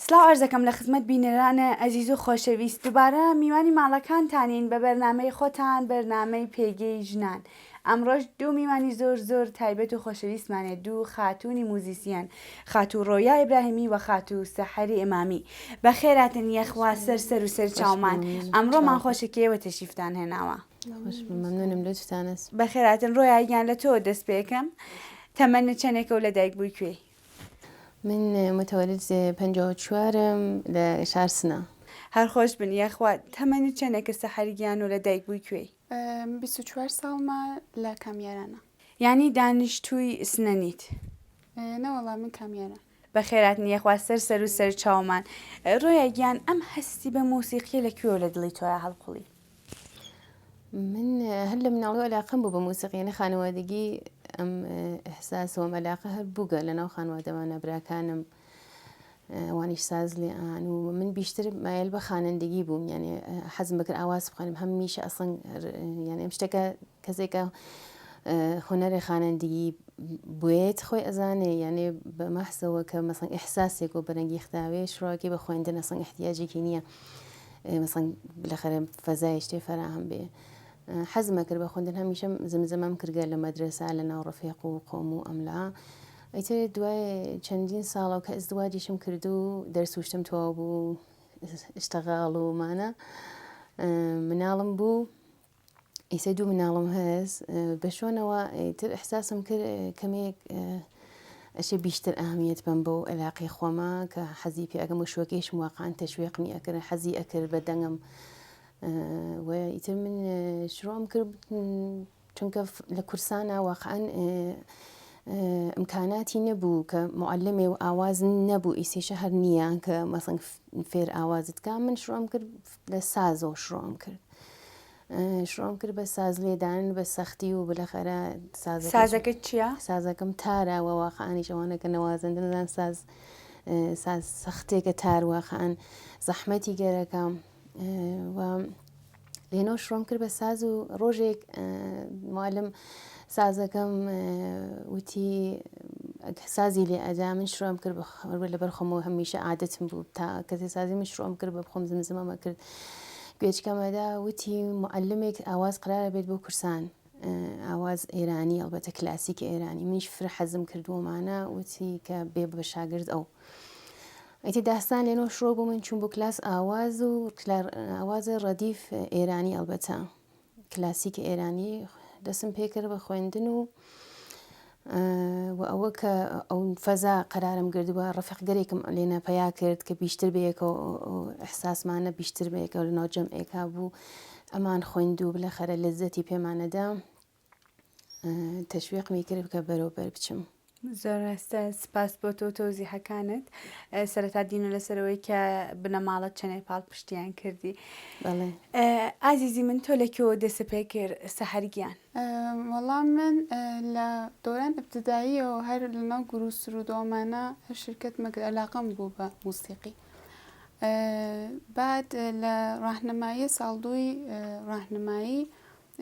سلااو ئەرزەکەم لە خزمەت بینەرانە ئەزیز و خۆشەویست دووبارە میوانی ماڵەکانتانین بە بەرنامەی خۆتان بەرنامەی پێگەی ژنان. ئەمڕۆژ دوو میوانی زۆر تایبەت و خۆشەویستمانێت، دوو خاتوونی موزیسیان، خاتوو ڕۆیا ئیبراهیمی و خاتوو سەحەری ئیمامی. بەخێراتن یەخوا سەر و سەر چاومان. ئەمڕۆمان خۆشەکەوە تەشریفتان هێناوە. ممنونم لەتانس. بەخێراتن ڕۆیاگیان لە تۆ دەست پێکەم، تەمەنە چەندێکە و لە دایک بووی کوێی؟ من متولد 54 لە شارسنە. هەر خۆش بن یەخوا تەمەنی چەندێکە سەحەریگیان و لە دایک بووی کوێی؟ 24 ساڵمە لە کامیارانە. یعنی دانیشتووی سنەنیت؟ نەوەڵام من کامیارە. بەخێراتن یەخوا سەر و سەر چاومان. ڕۆیاگیان ئەم هەستی بە مۆسیقی لەکوێوە لە دڵی تۆیە هەڵقوڵی؟ من هەر لە مناڵی علاقەم بوو بە موسیقی، خانوادگی ئەم ئەحساس و علاقە هەر بووگە لەناو خانوادەمانە، براکانم وانیش ساز لێئان و من بیشتر مایل بە خوانندگی بووم، یعنی حەزم بکرد ئاواز بخوانم هەمیشە ئەسڵەن، یعنی ئەم شتێکە کەسێکە هونەری خوانندگی بوێت خۆی ئەزانێ، یعنی بە مەحزەوە کە مەسڵەن ئیحساسێک و بەرەنگی ختاوێ شڕواکی بە خوێندن ئەسڵەن احتیاجێکی نییە، مەسڵەن بالاخره فەزای شتێ فەراهم بێ. حەزمە کرد بە خوێندن، هەمیشە زمزمەم کردگە لە مەدرسە لە ناو ڕەفیق و قۆم و ئەملا. ئەیتر دوای چەندین ساڵەوە کە ئەزدواجیشم کرد و دەرسوشتم تەواو بوو، شتەغاڵ و مانە مناڵم بوو، ئیسە دوو مناڵم هەست بە شۆنەوە ئیتر ئەحساسم کرد کەمێک ئەشێ بیشتر ئەهمیەت بم بۆ علاقەی خۆمە کە حەزی پێ ئەگەم و شوەکەیشم واقعان تەشویقنی ئەکرد، حەزی ئەکرد بە دەنگم و ئیتر من شروعم کرد چونکە لە کورسانە واقعان ئیمکاناتی نەبوو کە معلمێ و ئاواز نەبوو، ئیسیشە هەر نییە کە مەسڵەن فێر ئاوازت کا. من شروعم کرد لە سازەوە شروعم کرد بە ساز لێدان بە سەختی و بالاخره سازەکە چییە؟ سازەکەم تارە و واقعانی ئەوانەکە نەوازەندە نەزان ساز سەختێکە تار واقعان زەحمەتی گەرەکەم و لێنەوە شڕۆم کرد بە ساز و ڕۆژێک معلم سازەکەم وتی سازی لێ ئەدا، من شڕۆم کرد لەبەر خۆمەوە هەمیشە عادەتم بوو تا کەسێ سازی من شڕۆم کرد بە بخۆم زمزمەمە کرد. گوێچکەمەدا وتی معلمێک ئاواز قرارە بێت بۆ کورسان، ئاواز ئێرانی ئەلبەتە کلاسیکی ئێرانی. منیش فرە حەزم کردووەمانە، وتی کە بێ بە شاگرد ئەو. ئەیتی داستان لێنەوە شڕۆ بوو، من چوون بۆ کلاس ئاواز و ئاوازە ڕەدیف ئێرانی ئەلبەتە کلاسیکی ئێرانی دەسم پێکرد بە خوێندن و ئەوە کە ئەو فەزا قەرارم کردووە ڕەفیق گەرێکم لێنە پەیا کرد کە بیشتر بەیەکەوە ئەحساسمانە بیشتر بەیەکەوە لەناو جەمعێکا بوو، ئەمان خوێند و بالاخره لەزەتی پێمانەدا، تەشویقمی کرد کە بەرەوبەر بچم. زۆر ڕاستە، سپاس بۆ تۆ تۆزیحەکانت. سەرەتا دینە لەسەرەوەی کە بنەماڵەت چەنەی پاڵ پشتیان کردی. بەڵێ ئازیزی من تۆ لەکوێوە دەستە پێ کرد سەحەریگیان؟ وەڵام من لە دۆران ئەبتداییەوە هەر لەناو گورو سرودۆمانە هەر شرکت مەکرد، علاقەم بوو بە موسیقی. بعد لە ڕاهنمایی ساڵدووی ڕاهنمایی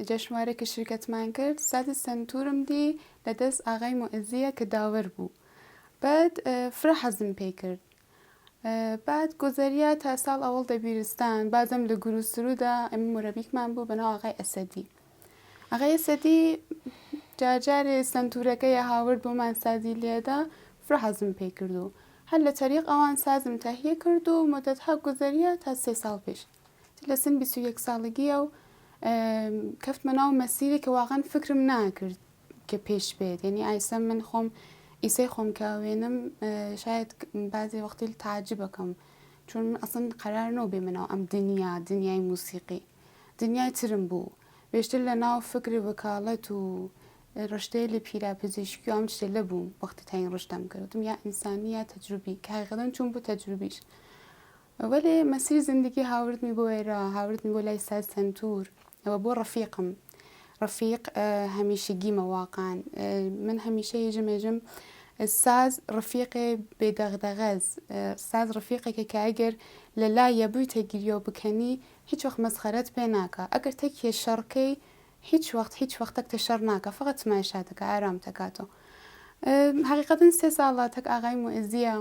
جەشنوارێکی شرکتمان کرد، سازی سنتورم دی لەدەست ئاغای مؤەزیە کە داوەر بوو. بعد فرە حەزم پێ کرد. بعد گۆزەریە تا ساڵ ئەوڵ دەبیرستان بازم لە گورو سرودە ئەمە مورەبیکمان بوو بەناو ئاغای ئەسەدی. ئاغای ئەسەدی جارجارێ سنتورەکەی هاورد بۆمان سازی لێدا، فرە حەزم پێ کردو. هەر لە تەریق ئەوان سازم تەهیە کرد و مدەتها گۆزەریە تا 3 ساڵ پێش لە سن 21 ساڵگیە و کەفتمە ناو مەسیری کە واقعاً فکرم ناکرد کە پێش بێت، یعنی ئایسە من خۆم ئیسەی خۆم کاوێنم شاید بازی وەختی تعجبەکەم، چون من ئەسڵن قەرار نەبێ منەوە ئەم دنیای موسیقی دنیای ترم بوو، بێشتر لە ناو فکری وەکاڵەت و ڕشتەیە لە پیراپزیشکی و ئەم شتێ لە بووم وەختی تاین ڕشتم کردم، یا ئینسانی یا تەجروبی کە حقیقەتەن چوون بۆ تەجروبیش. وەلێ مەسیری زندگی هاوردمی بۆ ئێرە، هاوردمی بۆ لای ساز سنتور، ئەوە بۆ ڕەفیقم. ڕەفیق هەمیشگیمە واقعاً، من هەمیشە هێژم ساز ڕەفیقێ بێدەغدەغەز، ساز ڕەفیقێکە کە ئەگەر لە لایە بوویتە گریۆ بکەنی هیچ وەخت مەسخەرەت پێ ناکە، ئەگەر تەکیە شەڕکەی هیچ وەخت تەک تە شەڕ ناکە، فقط تماشاتەکە ئارام تەکاتەوە. حقیقەتەن 3 ساڵە تەک ئاغای مؤەزیە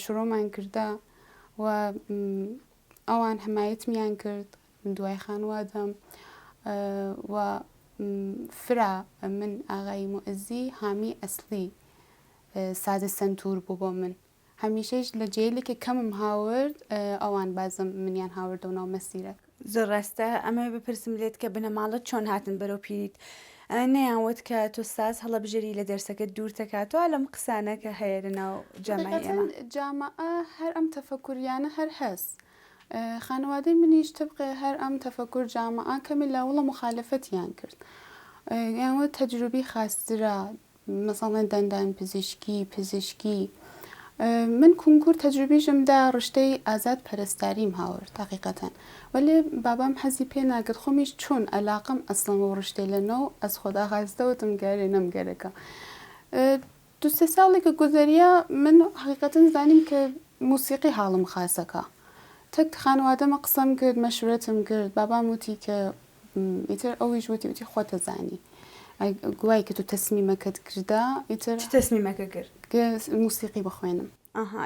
شروعمان کردە و ئەوان حمایەتمیان کرد من دوای خانوادەم و فرا من ئاغای موعزی هامی ئەسلی سازە سنتور بوو بۆ من هەمیشەش لە جێلێکی کەمم هاورد ئەوان بازم منیان هاوردەونەوە مەسیرە زۆر ڕاستە ئەمە بپرسم لێت کە بنەماڵت چۆن هاتن بەرەو پیریت نەیانوت کە تۆ ساز هەڵەبژێری لە دەرسەکە دوور تەکاتەوە لەم قسانە کە هەیە لەناو جامای ئێمە جامعە هەر ئەم تەفەکوریانە هەر هەست خانوادەی منیش طبقی هەر ئەم تەفەکر جامعە کەمی لە وڵە مخالفەتیان کرد یانوە تەجروبی خاسترا مثلا دەندان پزیشکی من کنکور تەجروبیشمدا ڕشتەی ئازاد پەرستاریم هاورد تاقیقەتەن وەلێ بابام حەزی پێ ناکرد خۆمیش چۆن ئەلاقم ئەسڵەمە ڕشتەی لەنەو ئەس خۆدا خاستەوتم گارێ نەمگەرەکە دو سێ ساڵێکە گوزەریە من حقیقەتەن زانیم کە موسیقی حاڵم خاسەکە تەک خانوادەمە قسەم کرد مەشورەتم کرد بابام وتی کە ئیتر ئەویش وتی خۆتە زانی گوای کە تو تەسمیمەکەت کردا ئیتر تەسمیمەکە کرد موسیقی بخوێنم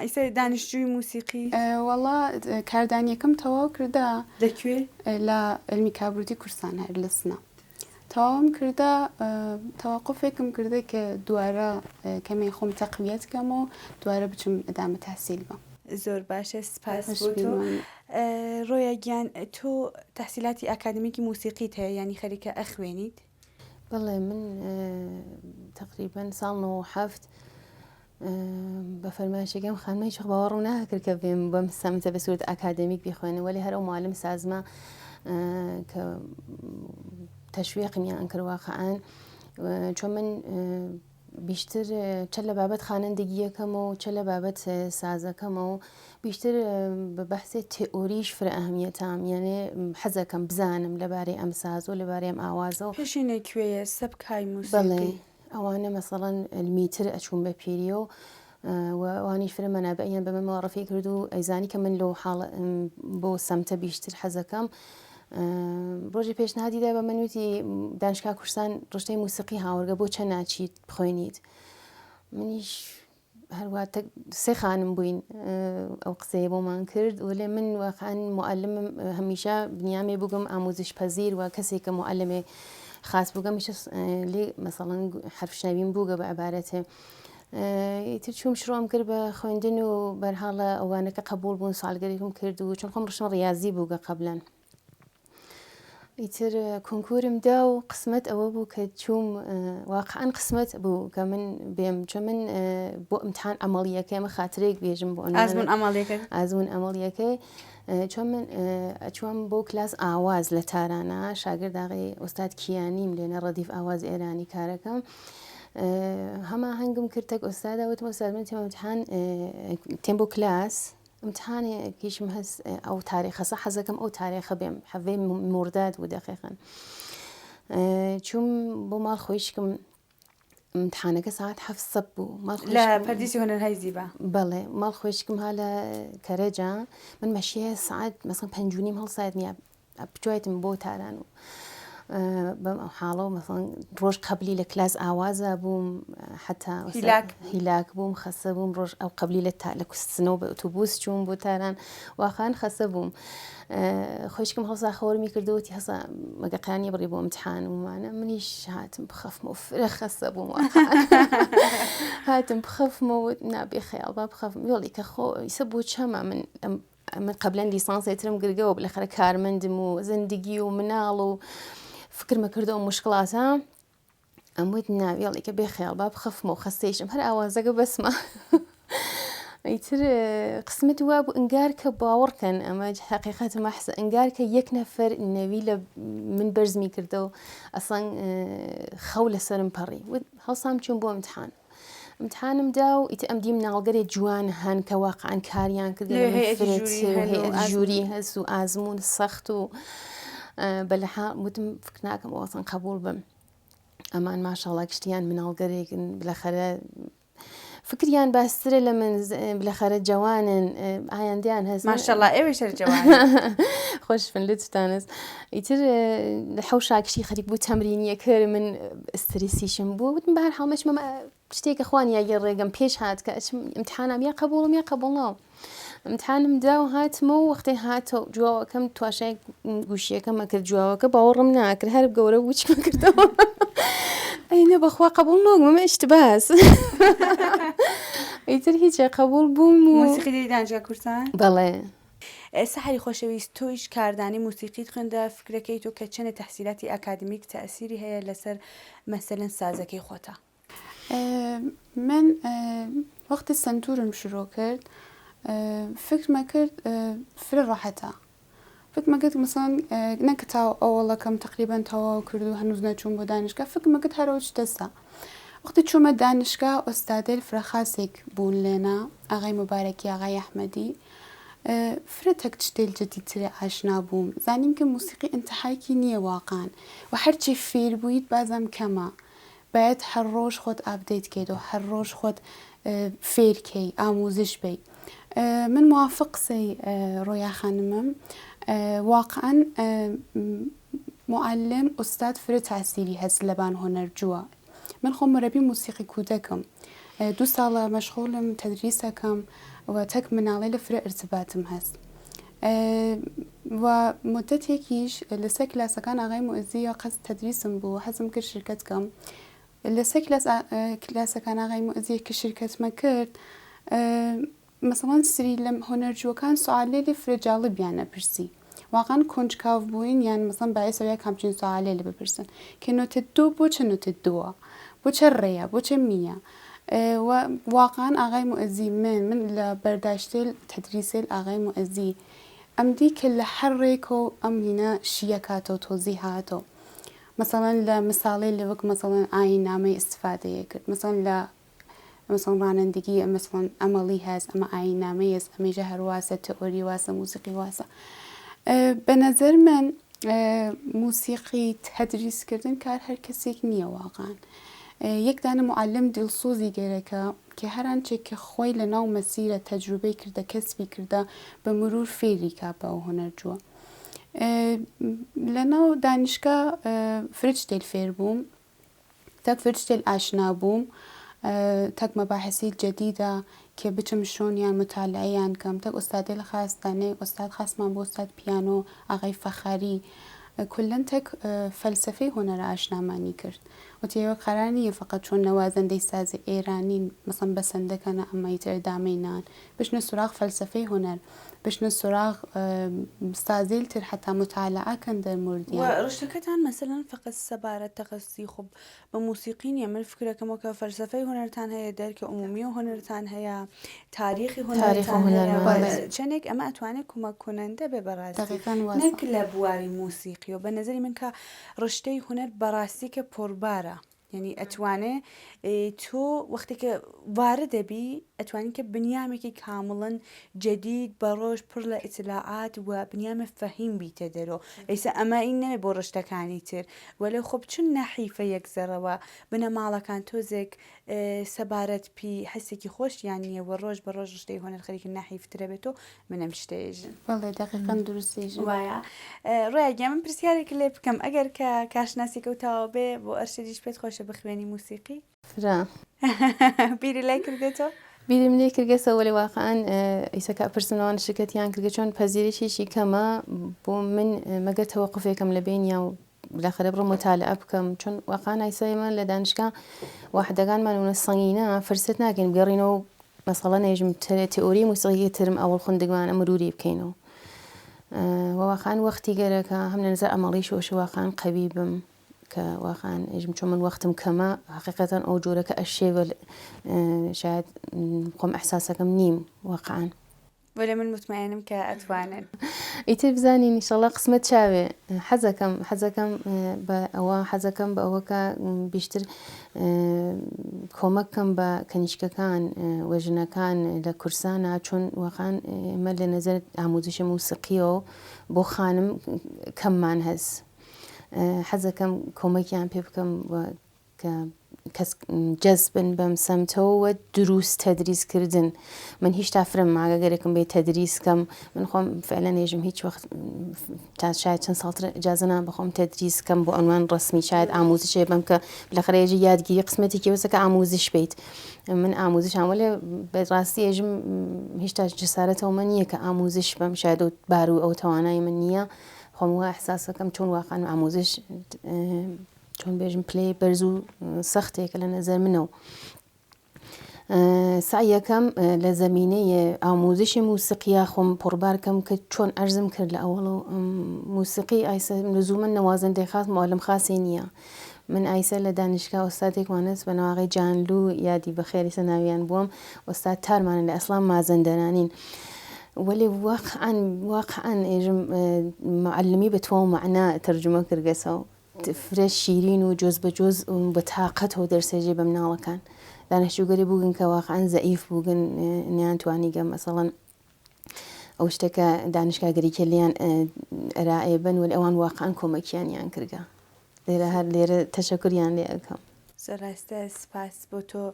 ئیسا دانیشتجووی موسیقی وەڵا کاردانیەکەم تەواو کردا لەکوێ لە علمی کابروتی کورسان هەر لە سنە تەواوم کردا تەواقفێکم کردە کە دوارە کەمێ خۆم تەقویەت کەم و دوارە بچم ئەدامە تەحسیل بم زۆر باشە سپاس بۆ تۆ ڕۆیا گیان تۆ تەحسیلاتی ئاکادمیکی موسیقیت هەیە ینی خەریکە ئەخوێنیت بەڵێ من تقریبا ساڵ 97 بە فەرمایشێکم خانمەی چۆ باوەڕ ناکرد کە بێم بەم سەمتە بە سوورت ئاکادمیک بیخوێنم وەلی هەرە معلم سازمە کە تەشویقمیان کرد واقعان چۆن من بیشتر چە لە بابەت خوانندگیەکەمەوە و چە لە بابەت سازەکەمەوە بیشتر بە بەحسێ تئۆریش فرە ئەهمیەتام یانێ حەزەکەم بزانم لەبارەی ئەم ساز و لەبارەی ئەم ئاوازەوە پێشینە کوێیە سەبکای بەڵێ موسیقی ئەوانە مەسەڵەن میتر ئەچوون بە پیریۆ و ئەوانی فرە مەنابەیان بە من مەوەڕەفی کرد و ئەیزانی کە من لەو حاڵ بۆ سەمتە بیشتر حەزەکەم ڕۆژی پێشنهادیدا بە منوتی دانشگا کورسان ڕشتەی موسیقی هاوڕگە بۆ چە ناچیت بخوێنیت منیش هەروە سێ خانم بووین ئەو قسەیە بۆمان کرد و لێ من واقعان معلمم هەمیشە بنیامێ بووگم ئاموزش پەزیر و کەسێک کە معلمێ خاص بووگەم میشە لێ مەسەڵەن حرفشناویم بووگە بە عبارەتێ ئیتر چوم شڕۆم کرد بە خوێندن و بەرحاڵە ئەوانەکە قبول بوون ساڵگەرێکم کرد و چون خۆم ڕشتم ڕیاضی بووگە قەبلەن ئیتر کنکورم دا و قسمت ئەوە بوو کە چوم واقعان قسمت بوو کە من بێم چۆن من بۆ ئیمتحان ئەمەڵیەکەی ئەمە خاترێک بێژم بۆ ئازمون ئەمەڵیەکەی چۆن من ئەچووەم بۆ کلاس ئاواز لە تارانە شاگرداغی ئۆستاد کیانیم لێنە ڕەدیف ئاواز ئێرانی کارەکەم هەما هەنگم کردتەک ئۆستادا وتم ئۆستاد من ئیمتحان تێم بۆ کلاس امتحانێکیشم هەست ئەو تاریخەسە حەزەکەم ئەو تاریخە بێم حەڤێ مرداد بوو دەقیقەن چوم بۆ ماڵ خۆیشکم امتحانەکە ساعت 7 بوو لە پەردیسی هونەرهای زیبا بەڵێ ماڵ خۆیشکم ها لە کەرەجا من مەشیە ساعت مەسەڵەن 5:30 هەڵسات نییە بچایتم بۆ تاران و بەم حاڵە و مەسەڵەن ڕۆژ قبلی لە کلاس ئاوازە بووم حتا هیلاک بووم خەسە بووم ڕۆژ ئەو قبلی لە کوستنەوە بە ئۆتۆبوس چوون بۆ تاران واخان خەسە بووم خۆشکم هەڵسا خەوەرمی کردەوەتی هەسا مەگەقانی بڕی بۆ ئیمتحان ومانە منیش هاتم بخەفمە و فرە خەسە بووم هاتم بخەفمەوە نابێ خەیاڵ با بخەفم یۆڵی کە خۆ ئیسە بۆ چەمە من قبلەن لیسانسێترم گرگەوە بالاخره کارمەندم و زندگی و مناڵ و فکرمە کردەوە مشکڵاتە ئەموت ناویڵی کە بێخەیاڵ با بخەفمە و خەستەیشم هەر ئاوازەکە بەسمە ئیتر قسمت وا بوو ئەنگار کە باوەڕکەن ئەمە حەقیقەتە مەحسە ئەنگار کە یەک نەفەر نەوی لە من بەرزمی کردەوە ئەسڵەن خەو لەسەرم پەڕی هەڵسام چوون بۆ امتحانم دا و ئیتر ئەم دیم ناڵگەرێ جوان هەن کە واقعان کاریان کرد ژووری هەست و ئازمون سەخت و بەلەحا وتم فکر ناکەم ئەوەسەن قبول بم ئەمان ماشەڵڵا گشتیان مناڵگەرێکن بلەخەرە فکریان باسترە لە من بلەخەرە جوانن ئایاندیان هەست ماشەڵڵا ئێوە شەر جوان خۆش بن لێتتانست ئیتر لە حەو شاکشی خەریک بوو تەمرینیەکە من ئسترسیشم بوو وتم بەهەر حاڵ مەچمە شتێکە خوان یاگەر ڕێگەم پێش هات کە ئەچم ئیمتحانام یا قبوڵم یا قبوڵنەوە امتحانم دا و هاتمە و وەختی هاتەوە جوواوەکەم تواشای گوشیەکەمە کرد جوواوەکە باوەڕم ناکرد هەر گەورە وچمە کردەوە ئەینە بەخوا قبول نۆگمەمە ئیشتباس ئیتر هیچە قبول بووم و موسیقی دەی دانیشگا کوردستان بەڵێ سەحری خۆشەویست تۆیش کاردانی موسیقیت خوێندە فکرەکەی تۆ کە چەنە تەحسیلاتی ئاکادمیک تەئسیری هەیە لەسەر مەسەلەن سازەکەی خۆتە من وەختی سنتورم شروع کرد فکرمە کرد فرە ڕاحەتە فکرمە کرد مثلا نەکە تا ئەوڵەکەم تقریبان تەواو کرد و هەنوز نەچوون بۆ دانیشگا فکرمە کرد هەرەوە دەستا وەختی چوومە دانیشگا ئۆستادەی فرەخاسێک بوون لێنە ئاغای مبارەکی ئاغای ئەحمەدی فرە تەک شتێل جدیدترێ ئاشنا بووم زانیم کە موسیقی ئینتەحایکی نییە واقعاً و هەرچی فێر بوویت بازم کەمە باید هەر ڕۆژ خۆت ئاپدەیت کەیتەوە هەر ڕۆژ خۆت فێرکەی ئاموزش بی من موافق قسەی ڕۆیا خانمم واقعاً معلم ئوستاد فرە تاسیری هەست لەبان هۆنەرجووە من خۆم مەرەبی موسیقی کودەکەم 2 ساڵە مەشغوڵم تەدریسەکەم و تەک مناڵی لە فرە ئرتباتم هەست و مدەتێکیش لەسەر کلاسەکان ئاغای مؤزیە قەست تەدریسم بوو حەزم کرد شرکەتکەم لەسەر کلاسەکان ئاغای مؤزیە کە شرکەتمە کرد مثلا سری لەم هۆنەرجووەکان سوالێ لێ فرە جاڵبیان نەپرسی واقعاً کۆنجکاو بووین یان مثلا باعثەوەیە کامچین سوالێ لێ بپرسن کە نۆتە دو بۆ چە نۆتە دووە بۆ چە ڕێیە بۆ چە میە و واقعاً ئاغای مؤزی من لە بەرداشتێل تەدریسێل ئاغای مؤزی ئەمدی کە لە هەر ڕێک و ئەم هینە شیەکاتەوە تۆزی هاتەوە مثلا لە مثاڵی لە وەک مثلا ئاینامەی ئیستفادەیە کرد مثلا لە مثلا ڕانندگی مثلا ئەمەڵی هەست ئەمە ئاینامەی هەست ئەمەژە هەرواسە تئۆری واسە موسیقی واسە بە نەزەر من موسیقی تەدریسکردن کار هەر کەسێک نییە واقعاً یەک دانە معلم دڵسۆزی گەرەکە کە هەرانچێک کە خۆی لە ناو مەسیرە تەجروبەی کردە کەسبی کردە بە مرور فێری کا بە ئەو هۆنەرجووە لە ناو دانیشگا فرچتێل فێر بووم تەک فرچتێل ئاشنا بووم تەک مەباحثی جدیدە کە بچم شۆنیان متالعەیان کەم تەک ئۆستادەی لە خاستانەی ئۆستاد خاستمان بۆ ئۆستاد پیانۆ ئاغای فەخاری کولەن تەک فەلسەفەی هۆنەرە ئاشنامانی کرد وتیەوە قەرار نییە فقط چۆن نەوازەندەی سازی ئێرانی مەسەڵەن بەسەندەکەنە ئەمەی تر دامەینان بشنە سوراغ فەلسەفەی هۆنەر بشنە سوراغ سازیل تر حتا متالعەکەن دەرموردیان ڕشتەکەتان مەسەلەن فقط سەبارەت تەخەسوسی خۆ بە موسیقی نییە من فکرەکەمەوە کە فەلسەفەی هۆنەرتان هەیە دەرکە عمومی و هۆنەرتان هەیە تاریخی هۆنەرتان هەیە چەندێک ئەمە ئەتوانێت کۆمەک کۆنەندە بێ بەڕاستی نەک لە بواری موسیقی و بە نەزەری من کە ڕشتەی هۆنەر بەڕاستی کە پۆربارە یعنی ئەتوانێ تۆ وەختێکە وارە دەبی ئەتوانین کە بنیامێکی کامڵەن جدید بە ڕۆژ پڕ لە ئیتلاعات و بنیامە فەهیم بیتە دەرەوە ئەیسا ئەمە این نەوێ بۆ ڕشتەکانی تر وەلێ خۆب چون نەحیفە یەکزەرەوە بنە ماڵەکان تۆزێک سەبارەت پی حسێکی خۆشیان نییە و ڕۆژ بە ڕۆژ ڕشتەی هۆنەر خەریکی نەحیفترە بێتەوە منەم شتێژن بەڵێ دقیقاً دروستیژن وایە ڕۆیاگە من پرسیارێکی لێ بکەم ئەگەر کە کارشناسی کەوتاوە بێ بۆ ئەرشەدیش پێت خۆشە بخوێنی موسیقی فرا بیری لای کردێتەوە بیرم لێ کردگەسەوە لێ واقعاً ئیسەکە پرسنەوەن شرکەتیان کردگە چۆن پەزیرشیشی کەمە بۆ من مەگەر تەوەقفێکم لە بینیا و بالاخره بڕۆ متالعە بکەم چۆن واقعاً ئایسایمان لە دانشگا واحدەکانمانونە سەنگینە فرسەت ناکەین بگەڕینەوە مەسەڵە نێژم تئۆری موسیقی ترم ئەوڵ خوندگوانە مروری بکەینەوە واقعاً وەختی گەرەکە هەم لە نظر ئەمەڵی شۆش واقعاً قەبیبم کە واقعاً ئێژم چۆن من وەختم کەمە حقیقەتەن ئەو جۆرەکە ئەشێوە شاید خۆم ئەحساسەکەم نیم واقعاً وەلێ من مطمئنم کە ئەتوانن ئیتر بزانین ئینشەڵڵا قسمەت چاوێ حەزەکەم بە ئەوە حەزەکەم بە ئەوەکە بیشتر کۆمەکەم بە کەنیشکەکان وەژنەکان لە کورسانە چۆن واقعاً ئێمە لە نەزەر ئاموزشە موسیقیەوە بۆ خانم کەممان هەست حەزەکەم کۆمەکیان پێ بکەم کە کەس جەزبن بەم سەمتەوە دروست تەدریسکردن من هیچ تا فرم ماگەگەرێکم بێت تەدریسکەم من خۆم فعلا نێژم هیچ وەخت تا شاید چەند ساڵتر ئجازەنا بخۆم تەدریسکەم بۆ ئەنوان ڕسمی شاید ئاموزشێ بم کە بالاخەرێژی یادگیری قسمەتێکی وەسەکە ئاموزش بیت من ئاموزش ئەوەلێ بەڕاستی ئێژم هیچ تا جسارەتەوە نییە کە ئاموزش بم شاید بار و ئەو توانای من نییە خۆم وە ئەحساسەکەم چۆن واقعا ئاموزش چۆن بێژم پلەی بەرز و سەختێکە لە نەزەر منەوە سعیەکەم لە زەمینەیە ئاموزشی موسیقیە خۆم پڕبارکەم کە چۆن ئەرزم کرد لە ئەوڵ و موسیقی ئایسە لزومن نەوازەندەی خاص معلم خاصی نییە من ئایسە لە دانیشگا ئۆستاتێکوانست بە ناواغی جانلو یادی بەخێری سەناویان بووم ئۆستاد تارمانە لە ئەسڵام مازەندەرانین ولی واقعا ئێژم معلمی بەتوان معنا تەرجمە کردگەسەوە فرێش شیرین و جۆز بە جۆز بە تااقەتەوە دەرسێژێ بە مناڵەکان دانیشتوگەری بووگن کە واقعا زەئیف بووگن نیانتوانیگە مەسەڵەن ئەو شتێکە دانیشگاگەریکە لیان ئەرائێ بن و ئەوان واقعا کۆمەکییانیان کردگە لێرە هەر لێرە تەشەکریان لێ ئەەکەم ڕاستە سپاس بۆ تۆ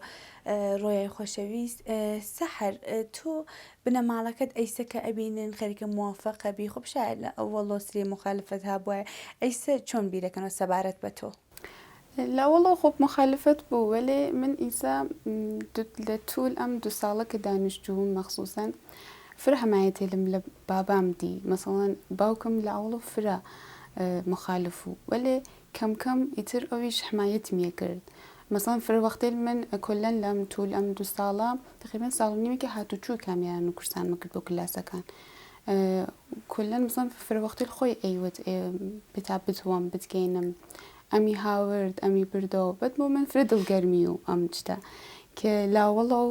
ڕۆیای خۆشەویست سەحر تۆ بنەماڵەکەت ئەیسە کە ئەبینن خەریکە موافقە بی خۆ شاید لە ئەوە لۆسری مخالفت هابووە ئەیسە چۆن بیرەکەنەوە سەبارەت بە تۆ لا والله خب مخالفت بوو ولی من ئیسا لە توول ئەم 2 ساڵە کە دانیشتووم مەخصوسەن فرە هەمایەتێ لەم لە بابام دی مەسەڵەن باوکم لە ئەوڵە فرە مخالف و ولی کەم کەم ئیتر ئەویش حمایەتمیە کرد مثلا فرە وەختێ من کۆلەن لەم توول ئەم 2 ساڵە تقریبا ساڵ و نیمێکی هاتوچوو کامیان و کورسانمە کرد بۆ کلاسەکان کۆلەن مثلا فرە وەختێ خۆی ئەیوت بتا بتوان بتگەینم ئەمی هاورد ئەمی بردەوە بەت بۆ من فرە دڵگەرمی و ئەم شتە کە لاوەڵە و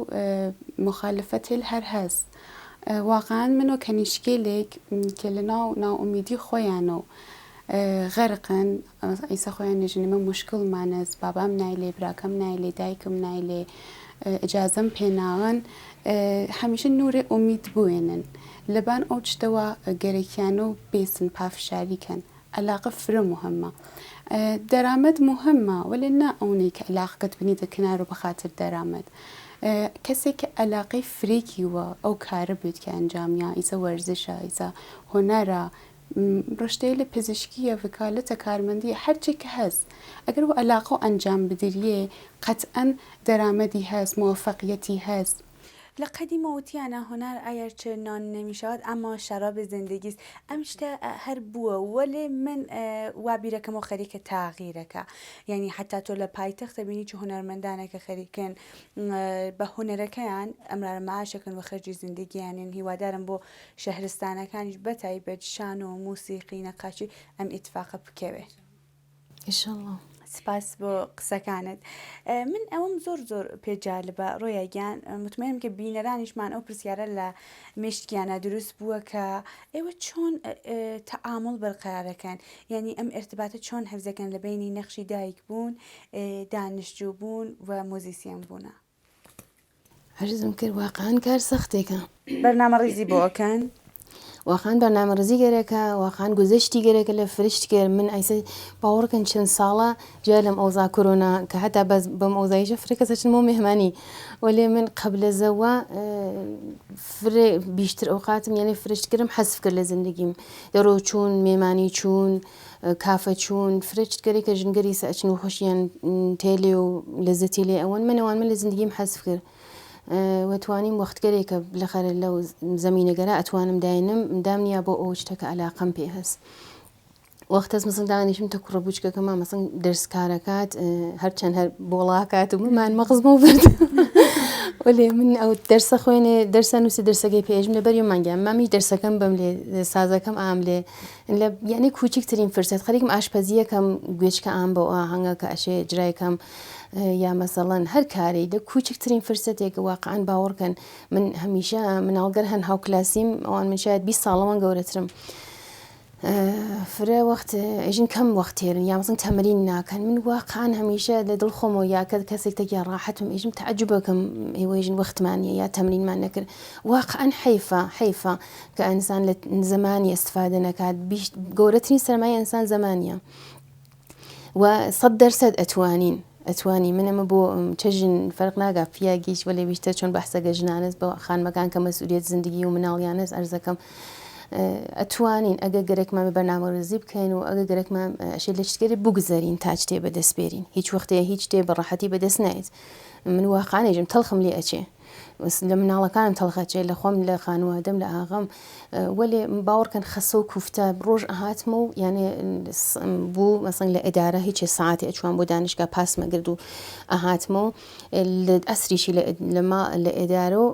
مخالفەتێل هەر هەست واقعا منۆ کەنیشکێلێک کە لە ناوئومیدی خۆیانەوە غەرقن ئیسا خۆیان نێژنمە مشکڵمانەست بابام نایلێ براکەم نایلێ دایکم نایلێ ئجازەم پێناوەن هەمیشە نورێ ئومید بوێنن لەبان ئەو شتەوە گەرەکیانە و بێسن پافشاریکەن علاقە فرە مهمە دەرامەت مهمە ولی نا ئەوەی کە علاقەت بنیتە کنار و بەخاتر دەرامەت کەسێک کە علاقەی فرێکی وە ئەو کارە بێت کە ئەنجامیا ئیسە وەرزشە ئیسا هۆنەرە ڕشتەی لە پزیشکیە ڤکالەتە کارمەندی هەرچێکە هەست ئەگەر و علاقە و ئەنجام بدریێ قەتئەن دەرامەدی هەست موفەقیەتی هەست لە قەدیمەوتیانە هۆنار ئایا چ نان نەمیشەوەت ئەمما شەراب زندگیست ئەم شتە هەر بووە وەلێ من وابیرەکەمەوە خەریکە تاغیرەکە یعنی حتا تۆ لە پایتەختە بینی چ هونەرمەندانێکە خەریکن بە هونەرەکەیان ئەمرارە معاشەکەن و خەرجی زندگییانین هیوادارم بۆ شەهرستانەکانیش بەتایبەت شان و موسیقی نەقاشی ئەم ئیتفاقە بکەوێ ئینشەڵڵا سپاس بۆ قسەکانت من ئەوم زۆر پێجالبە ڕۆیاگیان متمەنم کە بینەرانیشمان ئەو پرسیارە لە مشتیانە دروست بووە کە ئێوە چۆن تەعامل بەرقەرارەکەن یعنی ئەم ئێرتباتە چۆن هەرزەکەن لە بینی نەخشی دایک بوون دانیشتوو بوون و مۆزیسیەن بوونە هەرزم کرد واقعان کار سەختێکە بەرنامە ڕیزی بۆکەن واقعان بەرنامەڕزی گەرەکە واقعان گوزەشتی گەرەکە لە فرشت کرد من ئایسە باوەڕکەن چەند ساڵە جا لەم ئەوزا کۆرۆنا کە هەتا بەم ئەوزایشە فرەکەسە چن بۆ مهمانی وەلێ من قبلە زەوە فرێ بیشتر ئەوقاتم یعنی فرشتکردم حەسف کرد لە زندگیم دەڕۆ چوون مێمانی چوون کافە چوون فرشتگەرێکە ژنگەری سەچن و خۆشیان تێلێ و لەزەتی لێ ئەوەن منەوان من لە زندگیم حەسف کرد وەتوانیم وەختگەرێکە لەخەرە لەو زەمینەگەرە ئەتوانم داینم دام نییە بۆ ئەو شتەکە علاقەم پێ هەست وەختەس مەسڵ دانیشم تە کوڕە بچکەکەمان مەسڵ دەرسکارەکات هەرچەند هەر بۆڵاکات و ممان مەغزمە برد وەلێ من ئەو دەرسە خوێنێ دەرسە نووسی دەرسەکەی پێژم لە بەری مانگیان مامیش دەرسەکەم بەم لێ سازەکەم ئام لێ یعنی کوچکترین فرسەت خەریکم ئاشپەزیەکەم گوێچکە ئام بۆ ئاهەنگە کە ئەشێ جرایکەم یا مەسەڵەن هەر کاری لە کوچکترین فرسەتێکە واقعان باوەڕکەن من هەمیشە مناڵگەر هەن هاوکلاسیم ئەوان من شاید 20 ساڵەوەن گەورەترم فرە وەخت ئەژین کەم وەختێرن یا مەسڵن تەمرین ناکەن من واقعان هەمیشە لە دڵخۆمەوە یاکە کەسێک تێکیان ڕاحەتم ئێژم تعجبەکەم ئێوەژین وەختمانە یا تەمرینمان نەکرد واقعان حیفە کە ئەنسان لە زمانی ئەستفادە نەکات گەورەترین سەرمایە ئەنسان زمانیە و 100% ئەتوانین ئەتوانی منەمە بۆ چەژن فەرق ناگا پیاگیش وەلێ بیشتر چۆن بەحسەگە ژنانست بە خانمەکان کە مەسئولیەت زندگی و مناڵیانست ئەرزەکەم ئەتوانین ئەگە گەرەکمان بەرنامەڕێزی بکەین و ئەگە گەرەکمان ئەشێ لە شتێری بگوزەرین تا شتێ بەدەستپێرین هیچ وەختەیە هیچ شتێ بەڕەحەتی بەدەست نایێت من واقعانێژم تەڵخم لێ ئەچێ لە مناڵەکانم تەڵخەچێ لە خۆم لە خانوادەم لە ئاغام وەلێ باوەڕکەن خەسە و کوفتە ڕۆژ ئەهاتمە و یانێ بوو مەسەن لە ئێدارە هیچ ساعتی ئەچوان بۆ دانیشگا پاسمەگرد و ئەهاتمە و لە ئەسریشی لە ئێدارە و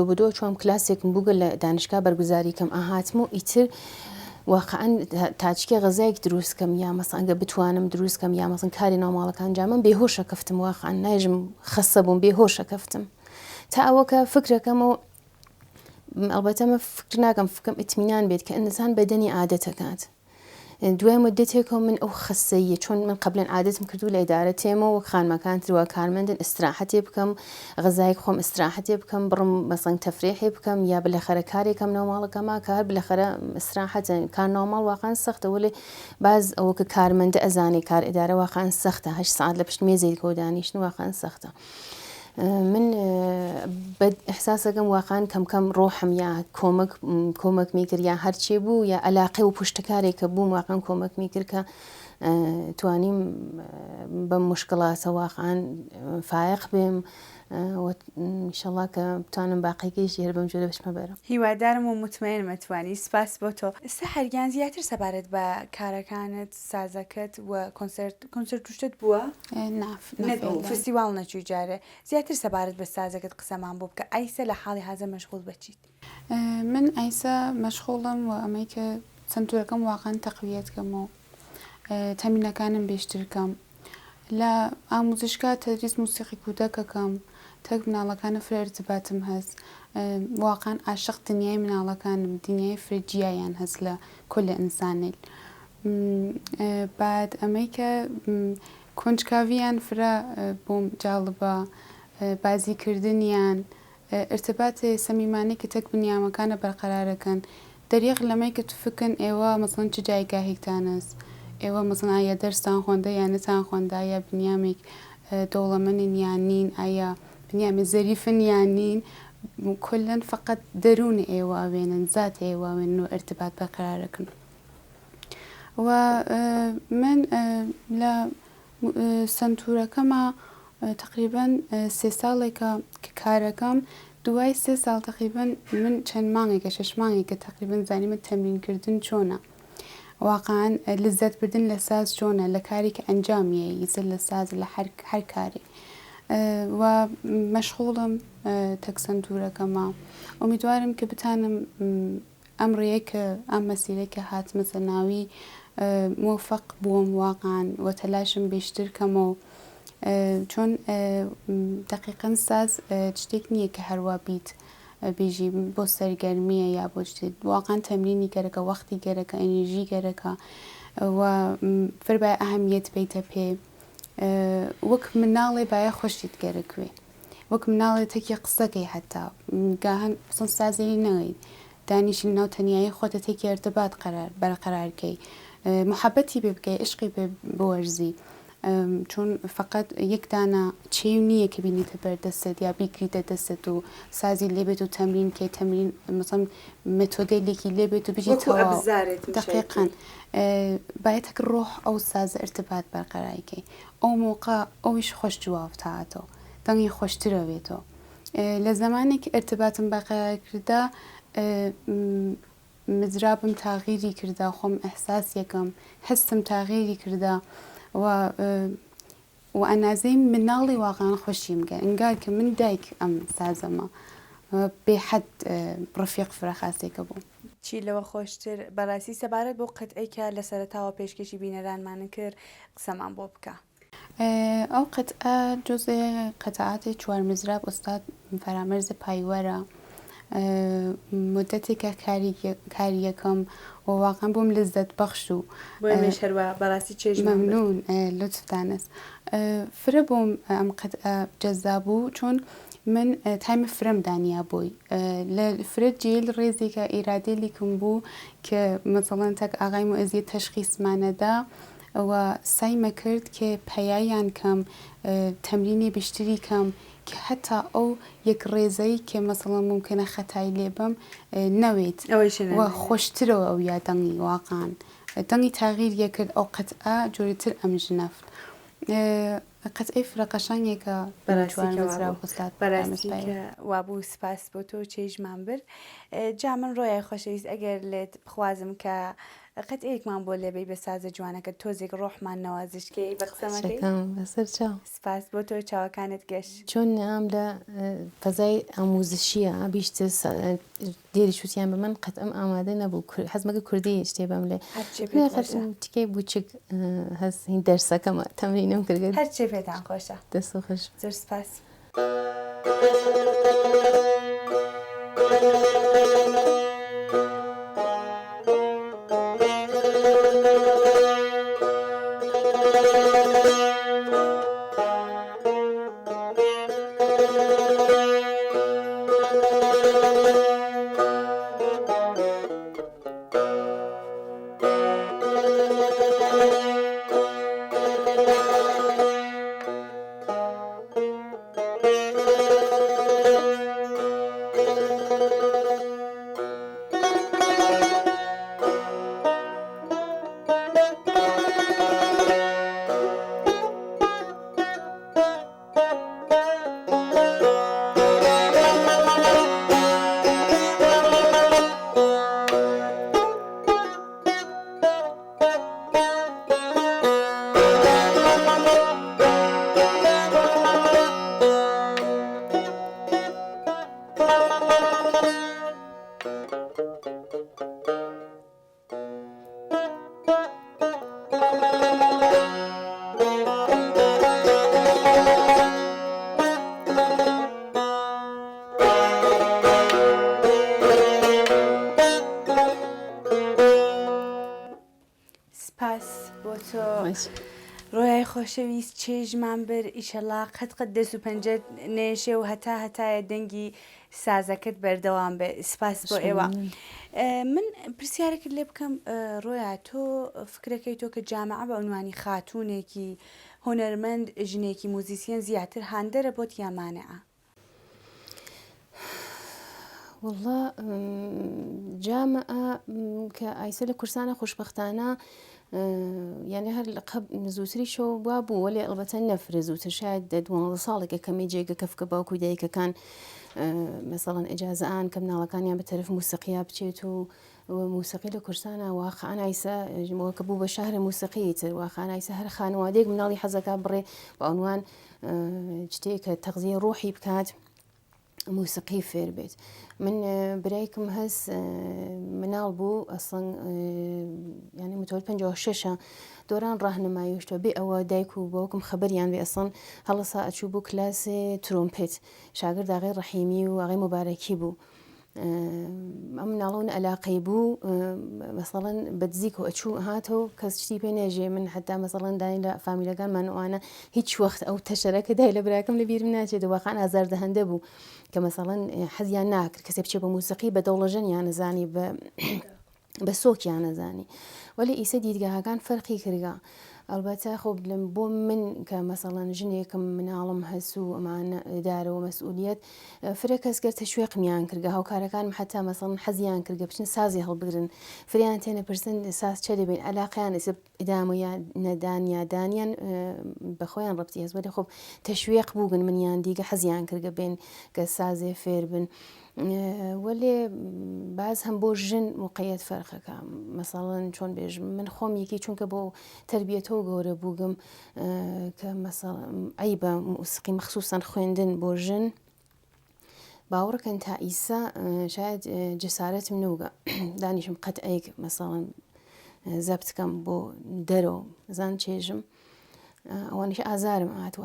بدۆ چۆم کلاسێکم بووگە لە دانیشگا بەرگوزاری کەم ئاهاتمە و ئیتر واقعا تاچکێ غەزایەک دروستکەم یا مەسەنگە بتوانم دروستکەم یا مەسن کاری ناوماڵەکان جا من بێهۆشە کەفتم واقعا نایژم خەسە بووم بێهۆشە کەفتم تا ئەوەکە فکرەکەم و ئەڵبەتەمە فکر ناکەم فکرم ئیتمینان بێت کە ئینسان بەدەنی عادەتەکات دوای مدەتێکەوە من ئەو خەسەیە چۆن من قبلەن عادەتم کردو لە ئیدارە تێمە و خانمەکان تروا کارمەندن ئیستراحەتێ بکەم غەزایەک خۆم ئیستراحەتێ بکەم بڕم مەسەن تەفرێحێ بکەم یا بلەخەرە کارێکم ناوماڵەکەما کار بلەخەرە ئیستراحەتە کار ناوماڵ واقعا سەختە وەلێ باز ئەوە کە کارمەندە ئەزانێ کار ئیدارە واقعا سەختە 8 ساعت لە پشت مێزێکەوە دانیشتن واقعا سەختە من ئەحساسەکەم واقعان کەم ڕۆحم یا کۆمەکمی کرد یا هەرچێ بوو یا ئەلاقێ و پشتکارێکە بووم واقعان کۆمەکمی کرد کە توانیم بە مشکلاتە واقعان فایق بێم ئینشەڵڵا کە بتوانم باقیەکەیش هێر بەم جۆرە بچمە بەرەوە. هیوادارم و مطمئنم ئەتوانی. سپاس بۆ تۆ. ئێستا هەرگیان زیاتر سەبارەت بە کارەکانت سازەکەت و کۆنسەرت توشتت بووە؟ فستیواڵ نەچووی جارێ زیاتر سەبارەت بە سازەکەت قسەمان بۆ بکە ئایسە لە حاڵی حەزە مەشغوڵ بچیت؟ من ئایسە مەشغوڵم و ئەمەی کە سنتورەکەم واقعان تەقویەتکەم و تەمینەکانم بێشترکەم لە ئاموزشکا تەدریس موسیقی کودەکەکەم تەک مناڵەکانە فرە ارتباتم هەست واقعان عاشق دنیای مناڵەکانم دنیای فرەجیایان هەست لە کل ئینسانێک بعد ئەمەی کە کۆنجکاویان فرە بۆم جاڵبە بازیکردنیان ارتباتی سەمیمانەی کە تەک بنیامەکانە بەرقەرارەکەن دەریغ لەمەی کە توفکن ئێوە مەسڵەن چ جایگاهێکتانەست ئێوە مەسڵەن ئایا دەرستان خوێندا یان نەتان خوێندا یا بنیامێک دەوڵەمەندن یان نین ئایا بنیامێ زەریفن یان نین کلەن فقط دەروونی ئێوە ئەوێنن زات ئێوە ئەوێنن و ارتبات بەرقەرارەکەن و من لە سنتورەکەمە تقریبا 3 ساڵێکە کە کارەکەم دوای 3 ساڵ تقریبا من چەند مانگێکە 6 مانگێکە تقریبا زانیمە تەمرینکردن چۆنە واقعا لەزەت بردن لە ساز چۆنە لە کاری کە ئەنجامیە یزر لە ساز لە هەر کاری و مەشغوڵم تەک سنتورەکەمە ئومیدوارم کە بتانم ئەم ڕێیەکە ئەم مەسیرەکە هاتمە سەرناوی موفق بووم واقعا و تەلاشم بێشتر کەمەوە چۆن دقیقەن ساز شتێک نییە کە هەروە بیت بێژی بۆ سەرگەرمیە یا بۆ شتێک واقعا تەمرینی گەرەکە وەختی گەرەکە ئەنێژی گەرەکە و فربای ئەهەمیەت بیتە پێ وەک مناڵێ باە خۆشیت گەرەکوێ وەک مناڵێ تێکی قسەکەی هەتا گاهەن سن سازی نەوەیت دانیشی ناو تەنیایی خۆتە تێکی ارتباط بەرقەرارکەی محەبەتی پێ بکەی عشقی پێ بوەرزی چۆن فقط یەکدانە چێو نییە کە بینیتە بەردەستت یا بیکریتە دەستت و سازی لێبێت و تەمرین کەی تەمرین مەسەڵەن مێتۆدێکی لێبێت و بژیتەوە دقیقاً باەتەک ڕۆح ئەو سازە ارتباط بەرقەرارکەی ئەو موقع ئەویش خۆش جواب تااتەوە دەنگی خۆشترەوێتەوە لە زمانێکی ارتباطم بەرقەرار کردا مزرابم تاغیری کردا خۆم ئەحساس یەکەم هەستم تاغیری کردا و ئەنازەی مناڵی واقعان خۆشیم گە ئەنگار کە من دایک ئەم سازەمە بێحەد ڕفیق فرەخاسێکە بوو چی لەوە خۆشتر بەڕاستی سەبارەت بۆ قەتعەیکە لە سەرەتاوە پێشکەشی بینەرانمانە کرد قسەمان بۆ بکە ئەو قەتعە جزء قەتعاتی چوار مزراب ئوستاد فەرامەرز پایوەرە مدەتێکە کاری یەکەم و واقعا بۆم لەزەت بەخش و هەروە بەڕاستی چێژ مەمنون لطفتانست فرە بۆم ئەم قەتعە جەزا بوو چۆن من تایمە فرەم دانیا بووی لە فرە جێل ڕێزێکە ئیرادێلیکم بوو کە مەسەڵەن تەک ئاغای موعەزیە تەشخیصمانەدا ئەوە سایمە کرد کە پەیایان کەم تەمرینی بیشتری کەم کە هەتا ئەو یەک ڕێزەی کە مەسەڵەن ممکنە خەتای لێبم نەوێت و خۆشترەوە ئەو یا دەنگی واقعان دەنگی تاغیر یەکرد ئەو قەتئە جۆریتر ئەم ژنەفت قەتئەی فرەقەشانێکە بەڕاستی وابوو سپاس بۆ تۆ چێژمان برد جا من ڕۆیای خۆشەویست ئەگەر لێت بخوازم کە قەتئەیەکمان بۆ لێبەی بە سازە جوانەکە تۆزێک ڕۆحمان نەوازشکەی بە قسەمەکەی بەسەر چاو سپاس بۆ تۆ چاوەکانت گەشت چۆن ئەم لە فەزای ئاموزشیە بیشتر دێری شووتیان بە من قەت ئەم ئامادە نەبوو حەزمەگە کوردی شتێ بەم لێ تکەی بچک هەست هین دەرسەکەمە تەمرینم کرد هەرچێ پێتان خۆشە دەست و خۆش زۆر سپاس. سپاس بۆ تۆ ڕۆیای خۆشەویست چێژمان بر ئیشەڵا قەت دەست و پەنجەت نێشێ و هەتایە دەنگی سازەکەت بەردەوام بێ سپاس بۆ ئێوە. من پرسیارێکت لێ بکەم ڕۆیا تۆ فکرەکەی تۆ کە جامعە بە عنوانی خاتوونێکی هۆنەرمەند ژنێکی موزیسیەن زیاتر هاندەرە بۆت یامانەیە؟ والله جامعە کە ئایسە لە کورسانە خۆشبەختانە یعنی هەر لە قەب زووتری شەو وا بوو وەێ ئەڵبەتە نەفرە زووتر شاید دوانزە ساڵێکە کەمی جێگە کەفکە باوکوی دایکەکان مەسەڵەن ئەجازەان کە مناڵەکانیان بە تەرەف موسیقیا بچێت و موسیقی لە کورسانە واقعان ئایسە کە بوو بە شارە موسیقی تر واقعان ئایسە هەر خانوادەیەک مناڵی حەزەکە بڕێ بە عنوان شتێک کە تەغزیە ڕۆحی بکات موسیقی فێر بێت. من برایکم هەست مناڵ بوو ئەسڵەن ینی متۆل 56 دۆران ڕاهنماییشتە بێ ئەوە دایک و باوکم خەبەریان بێ ئەسڵەن هەڵەسا ئەچوو بوو کلاسێ ترۆمپێت شاگرد ئاغای ڕەحیمی و ئاغای مبارەکی بوو. ئەم مناڵەون ئەلاقەی بوو مەسەڵەن بەدزیک و ئەچوو هاتەوە کەس شتی پێ نێژێ من حتا مەسەڵەن دانی لە فامیلەکانمانوانە هیچ وەخت ئەو تەشەرەکە دای لە براکەم لە بیرم ناچێت واقعان ئازاردەهەندە بوو کە مەسەڵەن حەزیان ناکرد کەسێ بچێ بە موسیقی بە دەوڵەژەن یان نەزانی بە سۆکیان نەزانی وەلی ئیسە دیدگاهەکان فەرقی کردگا. ئەلبەتە خۆ بۆ من کە مەسەڵەن ژنێکم مناڵم هەسوو ئەمانە دارەوە مەسئولیت فرە کەسگەر تەشویقمیان کردگە هاوکارەکان حتا مەسەڵەن حەزیان کردگە بچن سازی هەڵبگرن فریان تێنە پرسن ساز چە دەبێن ئەلاقیان ئیدامەیان نەدانیادانیان بەخۆیان ڕەبتی هەست وەلی خۆ تەشویق بووگن منیان دیگە حەزیان کردگە بێن کە سازێ فێر بن. وەلێ باز هەم بۆ ژن موقعیت فەرقەکە مەسەڵەن چۆن بێژم من خۆم یەکی چونکە بۆ تربیەتەوە گەورە بووگم کە ئەی بە موسیقی مەخسووسان خوێندن بۆ ژن باوەڕکەن تا ئیسا شاید جەسارەتم نوگە دانیشم قەت ئەیک مەسەڵەن زەبتکەم بۆ دەرەوە زان چێژم ئەوانش ئازارم ئات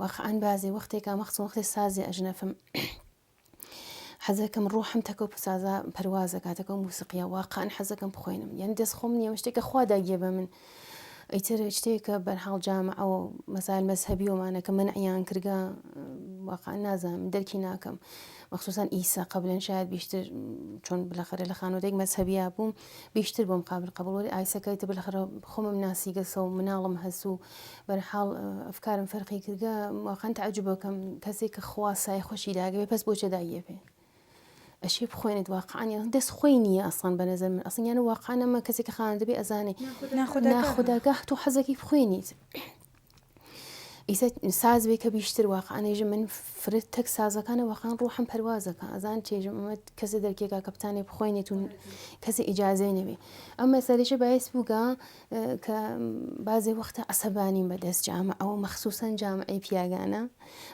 واقعان بازێ وەختێکا مەخسوو وەختی سازی ئەژنەفم حەزەکەم ڕۆحم تەکە سازا پەروازە کاتەکە موسیقیە واقعان حەزەکەم بخوێنم یعنی دەست خۆم نییە شتێکە خوا داگیە بە من ئیتر شتێکە بەرحاڵ جامع ئەو مەسائل مەذهبی ومانە کە منعیان کردگە واقعا نازانم دەرکی ناکەم مخصوصا ئیسا قبلەن شاید بیشتر چۆن بلەخەرە لە خانوادەیەک مەذهبیە بووم بیشتر بۆم قابل قبوڵ ئایسەکەیتە بلەخەرە خۆمم ناسیگەسە و مناڵم هەسوو بەرحاڵ ئەفکارم فەرقی کردگە واقعا تعجبەکەم کەسێک کە خوا سای خۆشی داگەوێ پس بۆچە دایە پێ ئەشی بخوێنێت واقعان دەست خۆی نییە ئەسڵان بەنەزەر من ئەسڵ یانە واقعا ئەمە کەسێک کە خانە دەبێ ئەزانێ ناخوداگاه تۆ حەزەکی بخوێنیت ئیسە ساز بێ کە بیشتر واقعانێژە من فرت تەک سازەکانە واقعان ڕوحم پەروازەکە ئەزان چێژم ئەمە کەسە دەرکێکا کەپتانێ بخوێنێت و کەسی ئیجازەی نەبێ ئەم مەسەلەشە باعث بووگە کە بازێ وەختە عەسەبانیم بەدەست جامە ئەوە مەخسووسەن جامعەی پیاگانە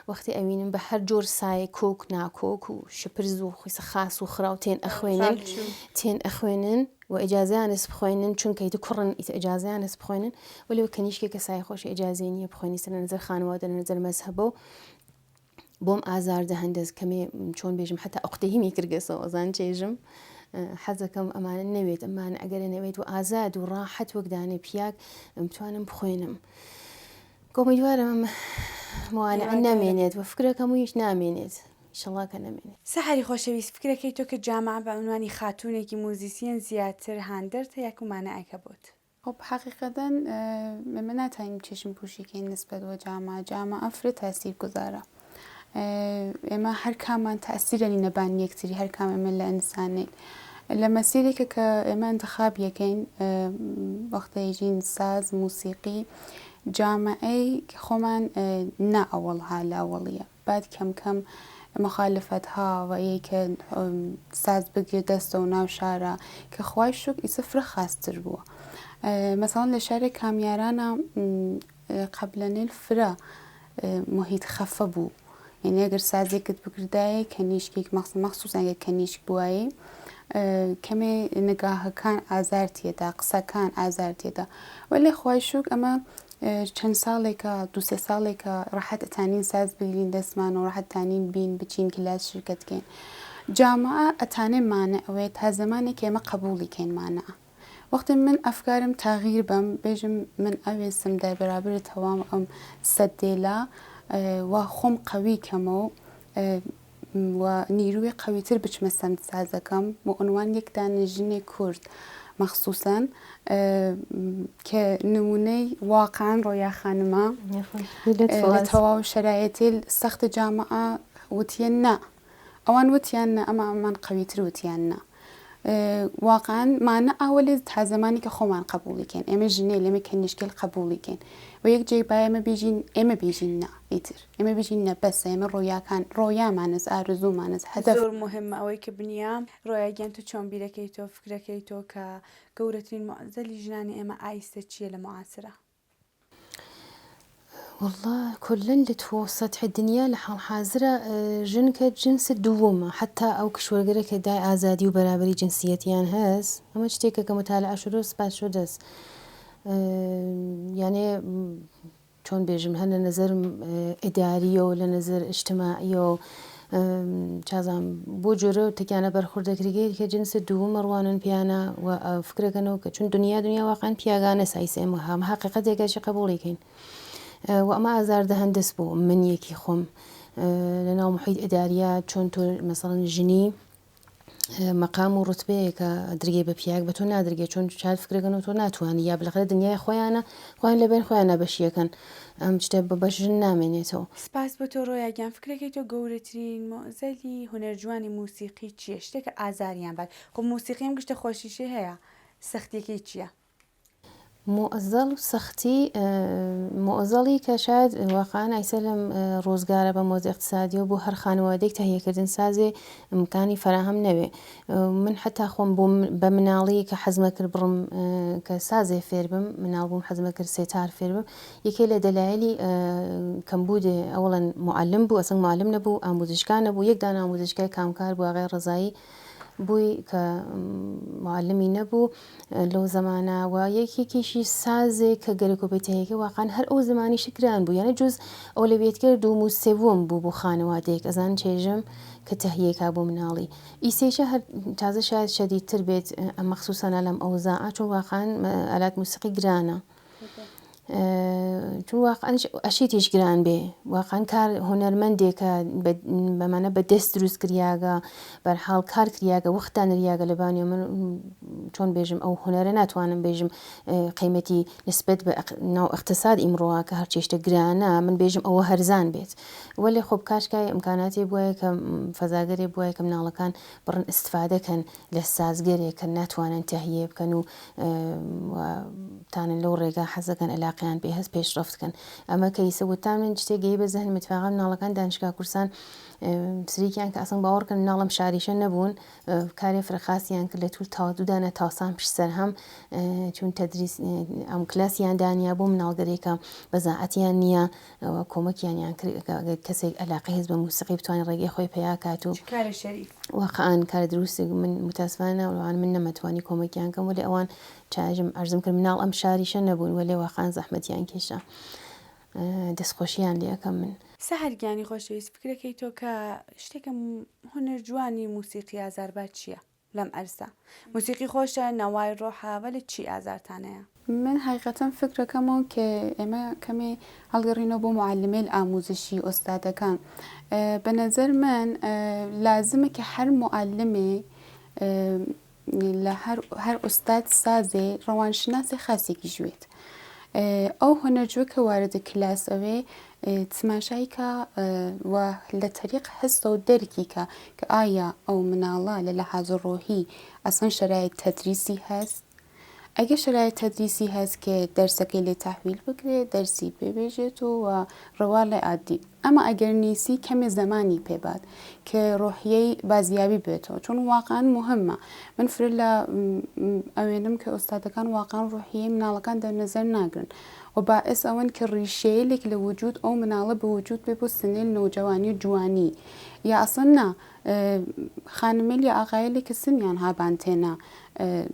وەختی ئەوینم بە هەر جۆر سایە کۆک ناکۆک و شپرز و خۆیسە خاس و خراو تێن ئەخوێنن و ئیجازیانس بخوێنن چونکە ئیتر کوڕن ئیتر ئیجازیانس بخوێنن وەلێ کەنیشکێکە سای خۆش ئیجازەی نییە بخوێنی سەر نەزەر خانوادە نەزەر مەذهبە و بۆم ئازاردە هەندێک کەمێ چۆن بێژم حتا ئوقتەهیمی کردگەسەوە ئەزان چێژم حەزەکەم ئەمانە نەوێت ئەمانە ئەگەرە نەوێت و ئازاد و ڕاحەت وەکدانێ پیاک بتوانم بخوێنم کۆمیدوارم موانع نامێنێت و فکرەکەم و هیچ نامێنێت ئینشەڵڵا کە نامێنێت. سەحری خۆشەویست فکرەکەی تۆ کە جامع بە عنوانی خاتوونێکی موزیسیەن زیاتر هاندرتە یاکومانە ئەکە بۆت؟ خب حقیقتا ئێمە ناتوانین چشم پوشیکەین نسبەت بە جامە ئەفرە تاسیر گوزارە ئێمە هەر کامان تاسیرەنی نەبان یەکتری هەر کام ئێمە لە ئینسانین لە مەسیرێکە کە ئێمە انتخاب یەکەین وەختەیژین ساز موسیقی جامعەی خۆمان نا ئەوەڵها لە ئەوەڵیە بعد کەم کەم مخالفتها و یەکە ساز بگرێت دەستە و ناو شارە کە خوای شک ئیسە فرە خاستر بووە مثلا لە شارێک کامیارانە قبلەنێل فرە محیط خەفە بوو یعنی ئەگەر سازێکت بکردایە کەنیشکێک مەخسووسان کەنیشک بووایە کەمێ نگاهەکان ئازارتێدا قسەکان ئازارتێدا وەلێ خوای شک ئەمە چەند ساڵێکە دوسێ ساڵێکە ڕاحەت ئەتانین ساز بگرین دەستمان و ڕاحەتتانین بین بچین کلاس شرکەتکەین جامعە ئەتانێ مانە ئەوەیە تا زمانێک ئێمە قبوڵیکەین مانە وەختی من ئەفکارم تاغیر بەم بێژم من ئەوێسم دای بەرابر تەوام ئەم سەدێلا و خۆم قەوی کەمەوە و نیروی قەویتر بچمە سەمت سازەکەم بۆ عنوان یەکدانە ژنێ کورد مەخصووساً کە نمونەی واقعاً ڕۆیا خانمە لە تەواو شەرایەتی سەختە جامعە وتیان نا ئەوان وتیان نا ئەمە ئەمان قەویتر وتیان نا واقعاً مانە ئاوەلێ تا زمانی کە خۆمان قبوڵیکەین ئێمە ژنێ لێمە کەنیشکل قبوڵیکەین و یەک جێی با ئێمە بێژین نا ئیتر ئێمە بێژین نە بەسە ئێمە ڕۆیاکان ڕۆیامانەز ئارزوومانەز هەدەف زۆر مهمە ئەوەی کە بنیام ڕۆیاگەن تو چۆن بیرەکەی تۆ فکرەکەی تۆ کە گەورەترین معزەلی ژنانی ئێمە ئایستە چییە لە معاسرە؟ والله كلن لتو سطح الدنيا لحال حاضرة جنك جنس دوما حتى أو كشورجرك داي آزادي وبرابري جنسيتيان هاز أما تشتيك كمطالعة شروس بعد شو دس يعني شون بيجم هلا نظر إداري ولا نظر اجتماعي چازم بوجوره تكيانا برخورده كريجي كجنس دوم مروانن بيانا وفكرة كانوا كشون دنيا واقعا بياغانا سايسة مهم حقيقة ديكاش قبولي كين وأما أزار دهندس بو من يكي خم لنا محيط إداريات شون تو مثلا جني مقام ورتبه كدرجة ببياك بتو نادرجة شون شاد فكرة كانوا تو ناتواني يا بالغرض الدنيا خويانا لبين خويانا بشيء كان تشتب باش نامينيتو سپاس بۆ تۆ ڕۆیاگیان فکرەکەی تۆ گەورەترین مۆزەلی هونەرجوانی موسیقی چییە شتێکە ئازاریان بات خۆ موسیقیم گشتە خۆشیشی هەیە سەختیەکەی چییە؟ مؤزل سختي مؤزلي كشاد واقعا أيسلم روزگار بموضوع اقتصادي وبو هر خانواديك تهيئ كردن سازي إمكاني فراهم نبي من حتى خوم بمنالي كحزمة كربرم كسازي فيربم منال بوم حزمة كرسيتار فيربم يكي لدلائلي كمبودة أولا معلم بو أصلا معلم نبو آموزشكان نبو يقدان آموزشكاي كامكار بو غير رضائي بوي كمعلمي نبو لو زمانا ويكي كيشي سازي كغريكو بيتهيك واقعا هر او زماني شكران بو يعني جز اولويت كردو موسيوم بو خانواديك ازان چيجم كتهيك ابو منالي ايسيشا هر تازه شاید شديد تربيت مخصوصا لم اوزاعه چون واقعا آلات موسيقي گرانه چون واقعا ئەشیتیش گران بێ واقعا کار هۆنەرمەندێکە بەمانە بە دەست دروست کریاگە بەرحاڵ کار کریاگە وەختان ریاگە لەبانی من چۆن بێژم ئەو هۆنەرە ناتوانم بێژم قیمەتی نسبت بە ناو اقتصاد ئیمڕۆوە کە هەر چێشتە گرانە من بێژم ئەوە هەرزان بێت وەلی خۆب کاشکای ئیمکاناتی بووە کە فەزاگەرێ بووە کە مناڵەکان بڕن ئیسفادەکەن لە سازگەرێک کە ناتوانن تەهیە بکەن و تانن لەو ڕێگا حەزەکەن علاقیان پێ هەست پێشڕەفتکەن ئەمە کەیسە وتان من شتێگەی بە زەهن متفاقە مناڵەکان دانشگا کورسان سریکیان کە ئەسڵ باوەڕکەن مناڵم شاریشە نەبوون کارێ فرەخاسیان کرد لە توول تاوادودانە تاسان پشسەر هەم چون تەدریس ئەم کلاسیان دانیا بۆ مناڵگەرێکە بەزاعەتیان نییە کۆمەکیانیان کەسێک علاقی هەست بە موسیقی بتوانین ڕێگەی خۆی پێیاکات و واقعان کار دروستی من متاسفانە وڵان من نەمەتوانی کۆمەکیان کەم ولی ئەوان چاژم ئەرزم کرد مناڵ ئەم شاریشە نەبوون ولی واقعان زەحمەتیان کێشە دەستخۆشییان لێەکەم من سەهرگیانی خۆشەویست فکرەکەی تۆ کە شتێکم هوەر جوانی موسیقی ئازاربات چییە لەم ئەرسا موسیقی خۆشە نەوای ڕۆحاوە لە چی ئازارتانەیە من حقیقەتەن فکرەکەمەوە کە ئێمە کەمێ هەڵگەڕینەوە بۆ معلمێل ئاموزشی ئۆستادەکان بە نەزەر من لازمە کە هەر معلمێ لە هەر ئۆستاد سازێ ڕەوانشناسی خاصێکی ژوێت ئەو هۆنەرجووە کە واردە کلاس ئەوێ تماشای کە و لە تەریق هەستە و دەرکی کە ئایا ئەو مناڵە لە لەحاز ڕۆحی ئەسڵن شەرایط تەدریسی هەست ئەگە شەرایط تەدریسی هەست کە دەرسەکەی لێ تەحویل بکرێت دەرسی پێبێژێت و ڕەوا لە عادی ئەمە ئەگەر نیسی کەمێ زەمانی پێبات کە ڕۆحیەی بازیابی بێتەوە چون واقعان مهمە من فرە لە ئەوێنم کە ئۆستادەکان واقعان ڕۆحیەی مناڵەکان دەرنەزەر ناگرن و باعث ئەوەن کە ڕیشەیەک لە وجود ئەو مناڵە بە وجود بێ بۆ سنێل نەوجەوانی و جوانی یا ئەسڵ نا خانمێل یا ئاغایەلی کە سنیان هابان تێنا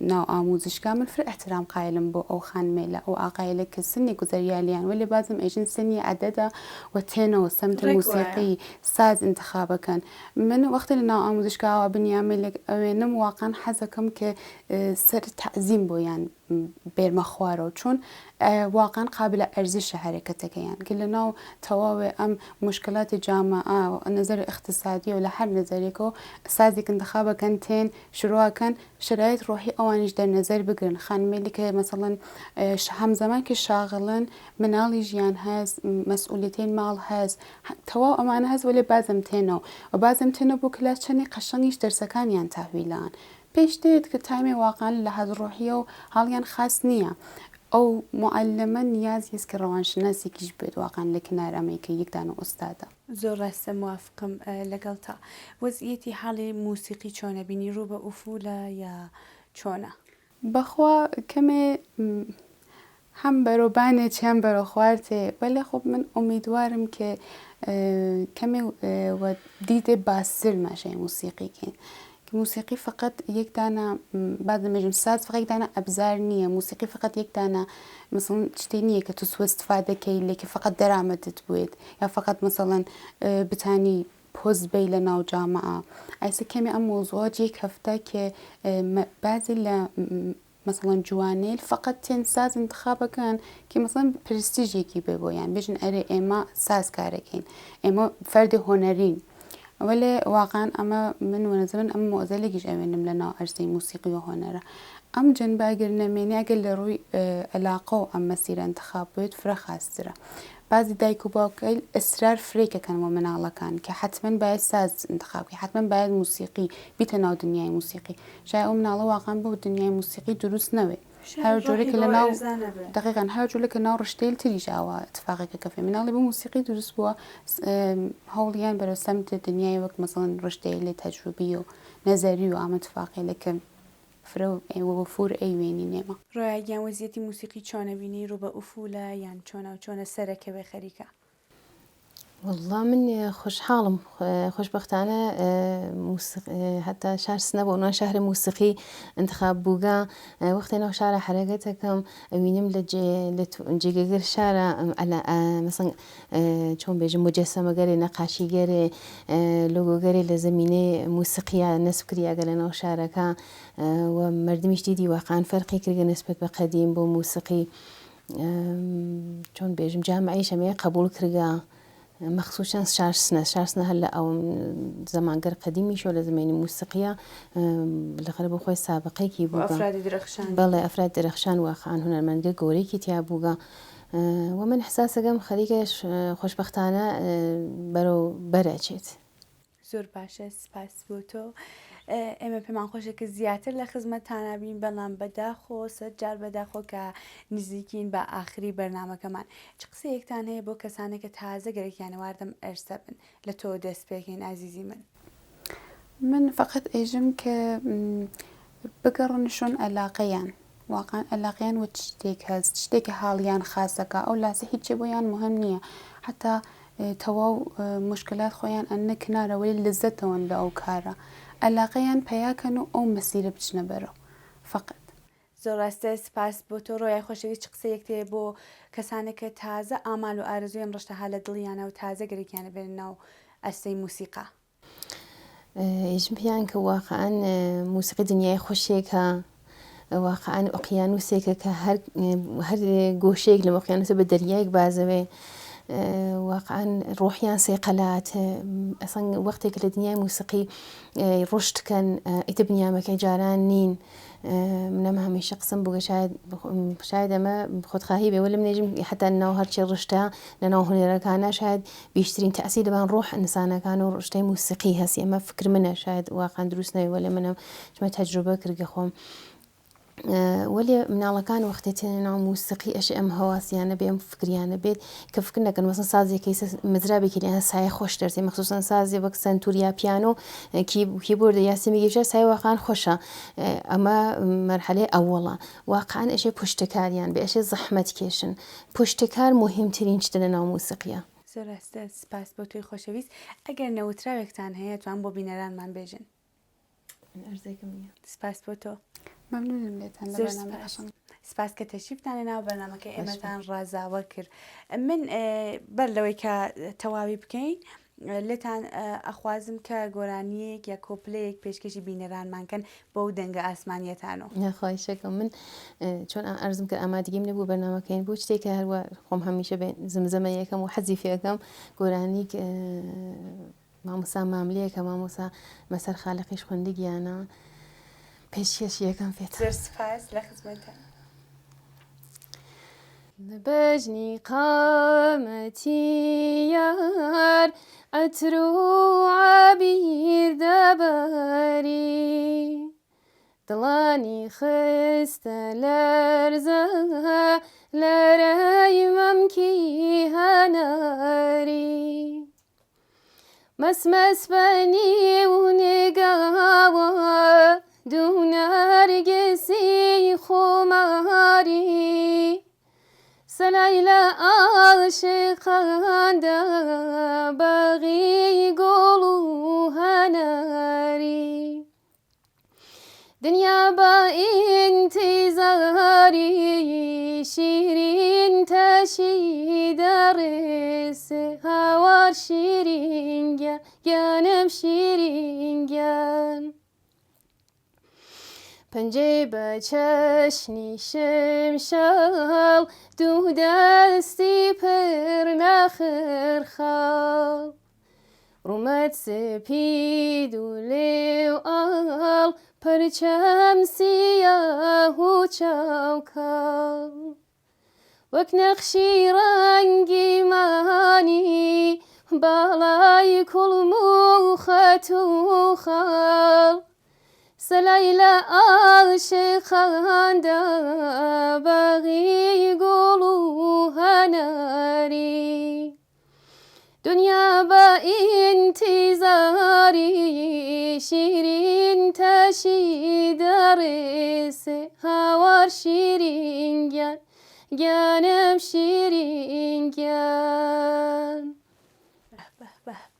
ناو ئاموزشکا من فرە احترام قایلم بۆ ئەو خانمێلە ئەو ئاغایلە کە سنی گوزەریالیان ولی بازم ئێژن سنی عەدەدا و تێنەوە سەمتە موسیقی ساز انتخابەکەن من وەختە لە ناو ئاموزشکاوە بنیامێ ئەوێنم واقعان حەزەکەم کە سەر تەعزیم بۆیان بێرمە خوارەوە چون واقعا قابلە ئەرزشە هەرەکەتەکەیان کە لە ناو تەواوێ ئەم مشکلاتی جامعە نظر اقتصادی و لە هەر نظرێکەوە سازێک انتخابەکەن تێن شروعەکەن شرایط ڕۆحی ئەوانیش دەرنەزەر بگرن خانمێلی کە مەسەڵەن هەمزەمان کە شاغڵن مناڵی ژیان هەست مەسئولیتین ماڵ هەست تەواو ئەمانە هەست وەلێ بازم تێنەوە و بازم تێنە بۆ کلاس چەندی قەشەنگیش دەرسەکانیان تاویلان پێش دێت کە تایمێ واقعان لە حەز ڕۆحیە و هەڵیان خاص نییە ئەو معلمە نیازی هەست کە ڕەوانشناسێکیش بێت واقعان لە کنار ئەمەیکە یەکدانە ئۆستادە زۆر ڕاستە موافقم لەگەڵ تا وەزعیەتی حاڵی موسیقی چۆنە بینی ڕوو بە ئوفولە یا چۆنە بەخوا کەمێ هەم بەرەوبانێکیان بەرە خوارتێ بەلێ خۆ من ئومیدوارم کە کەمێ دیدێ باسر ماشای موسیقیکەین موسیقی فقط یک دانە بعد مەژم ساز فقط یک دانە ئەبزار نییە موسیقی فقط یک دانە مثلا شتێ نییە کە تو سوء استفادەکەی لێکە فقط دەرامەتت بێت یا فقط مثلا بتانی پۆز بی لە ناو جامعە ئایسە کەمی ئەم مۆزوعات یەک هەفتە کە بازی لە مثلا جوانێل فقط تێن ساز انتخابەکەن کە مثلا پرستیژێکی بێ بۆیان بێژن ئەرێ ئێمە ساز کارەکەین ئێمە فەردی هۆنەرین ولی واقعا ئەمە من وەنەزمن ئەم مۆزەلێکیش ئەوێنم لە ناو ئەرزەی موسیقی و هۆنەرە ئەم جەنباگیر نەمێنی ئەگەر لە ڕووی علاقە و ئەم مەسیرە انتخاب بێت فرە خاسترە بعضی دایک و باوکەی ئەسرار فرێکەکەن بۆ مناڵەکان کە حتمما باید ساز انتخابکەی حتمما باید موسیقی بیتە ناو دنیای موسیقی شاید ئەو مناڵە واقعا بۆ دنیای موسیقی دروست نەوێت هەر جۆرێکە لە ناو دقیقاً هەر جۆرێکە ناو ڕشتێل تریژاوە اتفاقێکە کەفێ مناڵی بۆ موسیقی دروست بووە هەوڵیان بەرە سەمتە دنیای وەک مەسەڵەن ڕشتەیە لێ تەجروبی و نەزەری و ئامە اتفاقی لەکەم فرە و فور ئەیوێنی نێمە ڕۆیاگیان وەزیەتی موسیقی چۆنە بینی ڕوو بە ئوفولە یان چۆنە و چۆنە سەرەکەوێ خەریکە والله من خوشحاڵم خۆشبەختانە حتا شار سنە بۆ عنوان شهر موسیقی انتخاب بووگا وەختێ ناو شارە حرەکەتەکەم ئەوینم لە جێگەگەر شارە مثلا چۆن بێژم مجەسەمەگەرێ نەقاشیگەرێ لۆگۆگەرێ لە زمینەی موسیقیە نەسب کریاگە لە ناو شارەکە و مردمیش دیدی واقعان فەرقی کردگە نسبەت بە قەدیم بۆ موسیقی چۆن بێژم جامعی شەمەیە قبول کردگا مەخصوصان شارسنە هەر لە ئەو زەمانگەر قەدیمیشۆ لە زمینی موسیقیە لەخەر بۆ خۆی سابقەیەکی بوو بەڵێ ئەفراد درەخشان واقعان هونەرمەندگە گەورەیەکی تیا بووگە و من حساسەکەم خەریکەش خۆشبەختانە بەرەو بەرەچێت. زۆر باشە، سپاس بۆ تۆ. ئێمە پێمان خۆشێکە زیاتر لە خزمەتتانە بین، بەڵام بەداخۆ سەد جار بەداخۆ کە نزیکین بە ئاخری بەرنامەکەمان. چ قسەیەکتان هەیە بۆ کەسانێکە تازە گەرەکیانە واردەم ئەرسە بن لە تۆ دەست پێکەین ئازیزی من فقط ئێژم کە بگەڕنشون ئەلاقەیان واقعا ئەلاقیان و شتێک هەست شتێکی حاڵیان خاسەکە ئەو لاسە هیچێ بۆیان مهم نییە حتا تەواو مشکلات خۆیان ئەنە کنارەوەی لزەتەوەن لە ئەو کارە ئەلاقەیان پەیاکەن و ئەو مەسیرە بچنە بەرەو فقط. زۆر ڕاستە، سپاس بۆ تۆ. ڕۆیای خۆشەویست چ قسەیەک تێ بۆ کەسانێکە تازە ئامال و ئارزویان ڕشتەها لە دڵیانە و تازە گەرەکیانە بێن ناو ئەستەی موسیقا؟ ئێژم پێیان کە واقعان موسیقی دنیای خۆشیێکە، واقعان ئۆقیانوسێکە کە هەر گۆشەیەک لە ئۆقیانوسە بە دەریایەک بازەوێ، واقعان ڕۆحیان سێقەلات ئەسەن وەختێک لە دنیای موسیقی ڕشتکەن ئیتە بنیامەکەی جاران نین. منەم هەمیشە قسم بووگە شاید ئەمە خۆتخواهی بێ وە لە منێژم حتا ناو هەرچی ڕشتە لە ناو هونێرەکانە شاید بیشترین تەئسیر لەبان ڕۆح ئینسانەکان و ڕشتەی موسیقی هەستی. ئەمە فکر منە، شاید واقعان دروست نەوێ وە لە منە چمە تەجروبە کردگە خۆم. وەلی مناڵەکان وەختێ تێنە ناو موسیقی ئەش ئەم هەواسیانە بێ ئەم فکریانە بێت کە فکر نەکەن وەسن سازێکی مزرابێکی لێنە سایە خۆش دەرسێ مەخصوصن سازێ وەک سەنتور یا پیانۆ کیبۆردە یا سیمێکیشە سای واقعان خۆشە. ئەمە مەرحەلەی ئەووەڵە واقعان ئەشێ پشتەکاریان بێ ئەشێ زەحمەت کێشن. پشتەکار مهمترین شتە لە ناو موسیقیە. زۆر ڕاستە، سپاس بۆ توی خۆشەویست. ئەگەر نەوتراوێکتان هەیە توان بۆ بینەرانمان بێژن. سپاس بۆ تۆ. مەمنونم لێتان لە بەرنامەکەشم. سپاس کە تەشریفتانە ناو بەرنامەکە ئێمەتان ڕازاوە کرد. من بەر لەوەی کە تەواوی بکەین لێتان ئەخوازم کە گۆرانیەک یا کۆپلەیەک پێشکەشی بینەرانمانکەن بۆ ئەو دەنگە ئاسمانیەتانەوە. نەخواهیشەکەم من چۆن ئەرزم کە ئامادەگیم لەبوو بەرنامەکەین بۆ شتێکە هەروە خۆم هەمیشە زمزەمە یەکەم و حەزیفەکەم گۆرانیک مامۆسا ماملەیەکە مامۆسا مەسەر خالقیش خوێندگیانە پێشکەش یەکەم پێێت. زۆر سپاس لە خزمەتە. بەژنی قامەتی یار عەتر و عەبیر دەبەری دڵانی خستە لەرزە لەرەی مەمکی هەناری مەسمەس بەنی و نێگاوە دوو نەرگسی خۆماری سەلای لە عاشقاندا بەغی گوڵ و هەناری دنیا بە ئینتیزاری شیرین تەشی دەڕێسێ هاوار شیرینگە گیانم شیرینگەن پەنجەی بە چەشنی شمشەڵ دوو دەستی پر نەخرخەڵ ڕوومەت سپید و لێو ئاڵ پەرچەم سیاහ و چاوکەڵ وەک نەخشی ڕەنگی مانی باڵای کوڵم و خەت و خەڵ سەلای لە عاشقاندا بەغی گوڵ و هەناری دنیا بە ئینتیزاری شیرین تەشی دەڕێسێ هاوار شیرینگیان گیانم شیرینگیان.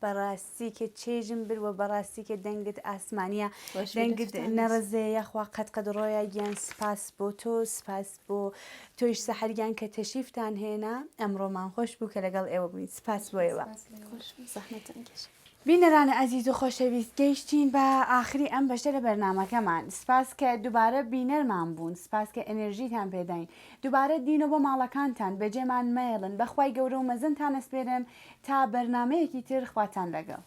بەڕاستی کە چێژم بروە بەڕاستی کە دەنگت ئاسمانیە دەنگت نەڕزێ یاخوا قەت ڕۆیە گیان. سپاس بۆ تۆ، سپاس بۆ تۆیش سەحەریان کە تەشریفتان هێنا ئەمڕۆمان خۆش بوو کە لەگەڵ ئێوە بووین. سپاس بۆ ئێوە. زەحمەتتان کێشە. بینەرانە ئەزیز و خۆشەویست گەیشتین بە ئاخری ئەم بەشە لە بەرنامەکەمان. سپاس کە دووبارە بینەرمان بوون، سپاس کە ئەنێرژیتان پێداین، دووبارە دینەوە بۆ ماڵەکانتان بەجێمان مێڵن، بەخوای گەورە و مەزنتان ئەسپێرم تا بەرنمەیەکی تر خواتان لەگەڵ.